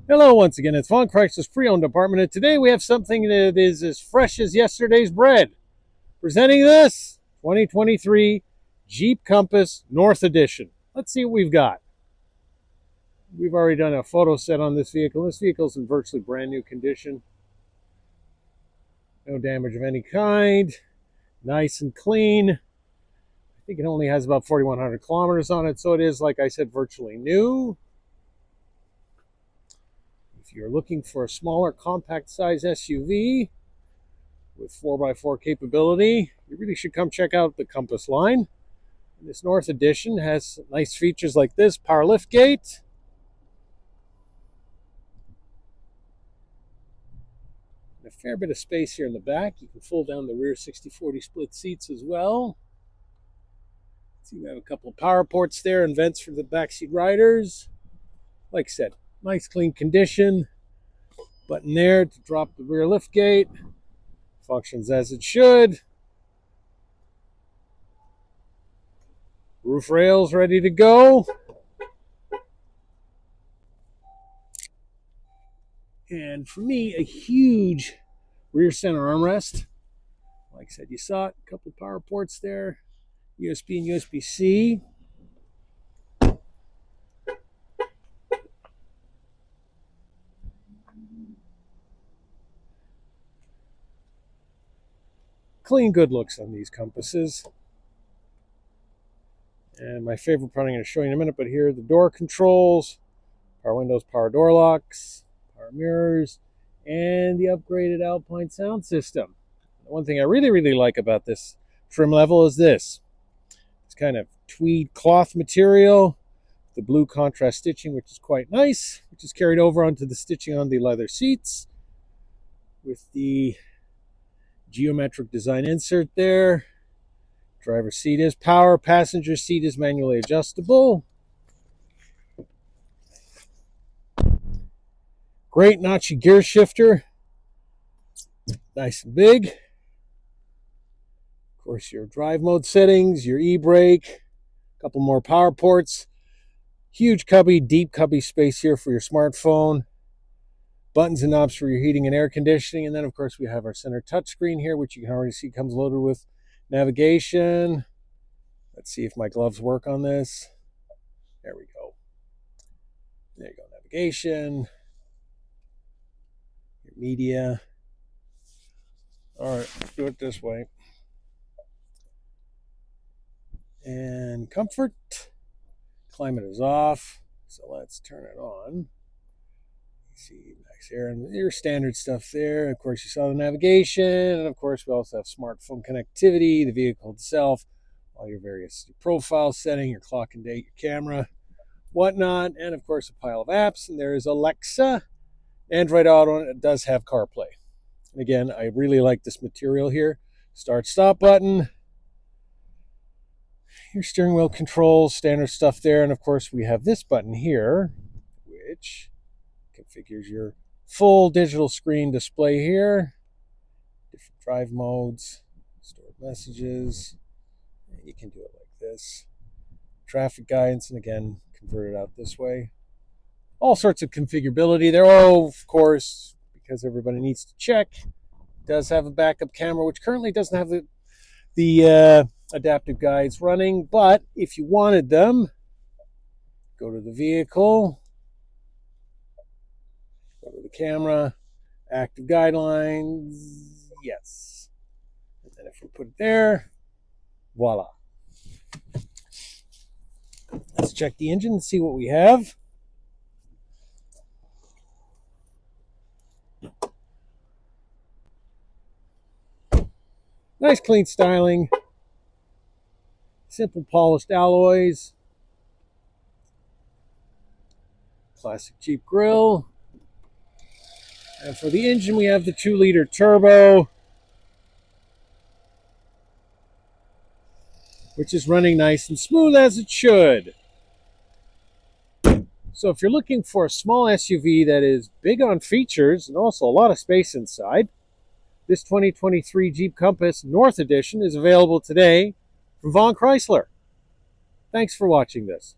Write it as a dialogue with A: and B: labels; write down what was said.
A: Hello once again, it's Vaughan Chrysler's pre-owned department, and today we have something that is as fresh as yesterday's bread. Presenting this 2023 Jeep Compass North Edition. Let's see what we've got. We've already done a photo set on this vehicle. This vehicle's in virtually brand new condition. No damage of any kind. Nice and clean. I think it only has about 4,100 kilometers on it, so it is, like I said, virtually new. If you're looking for a smaller, compact size SUV with 4x4 capability, you really should come check out the Compass line. This North Edition has nice features like this: power lift gate, and a fair bit of space here in the back. You can fold down the rear 60/40 split seats as well. So you have a couple of power ports there and vents for the backseat riders. Like I said, nice clean condition. Button there to drop the rear lift gate. Functions as it should. Roof rails ready to go. And for me, a huge rear center armrest. Like I said, you saw it, a couple of power ports there, USB and USB-C. Clean, good looks on these Compasses. And my favorite part I'm going to show you in a minute, but here are the door controls, power windows, power door locks, power mirrors, and the upgraded Alpine sound system. One thing I really like about this trim level is this. It's kind of tweed cloth material, the blue contrast stitching, which is quite nice, which is carried over onto the stitching on the leather seats with the geometric design insert there. Driver's seat is power, passenger seat is manually adjustable. Great notchy gear shifter, nice and big. Of course, your drive mode settings, your e-brake, a couple more power ports, huge cubby, deep cubby space here for your smartphone, buttons and knobs for your heating and air conditioning, and then of course we have our center touchscreen here, which you can already see comes loaded with navigation. Let's see if my gloves work on this. There we go. There you go, navigation, your media. All right, let's do it this way. And comfort. Climate is off, so let's turn it on. You see nice air and your standard stuff there. Of course, you saw the navigation, and of course, we also have smartphone connectivity, the vehicle itself, all your various profile setting, your clock and date, your camera, whatnot, and of course, a pile of apps. And there is Alexa, Android Auto, and it does have CarPlay. And again, I really like this material here. Start-stop button. Your steering wheel controls, standard stuff there. And of course, we have this button here, which configures your full digital screen display here. Different drive modes, stored messages. You can do it like this. Traffic guidance, and again, convert it out this way. All sorts of configurability there. Oh, of course, because everybody needs to check, it does have a backup camera, which currently doesn't have the adaptive guides running, but if you wanted them, go to the vehicle, go to the camera, active guidelines, yes. And then if we put it there, voila. Let's check the engine and see what we have. Nice clean styling. Simple polished alloys. Classic Jeep grille. And for the engine, we have the 2-liter turbo, which is running nice and smooth as it should. So if you're looking for a small SUV that is big on features and also a lot of space inside, this 2023 Jeep Compass North Edition is available today from Vaughan Chrysler. Thanks for watching this.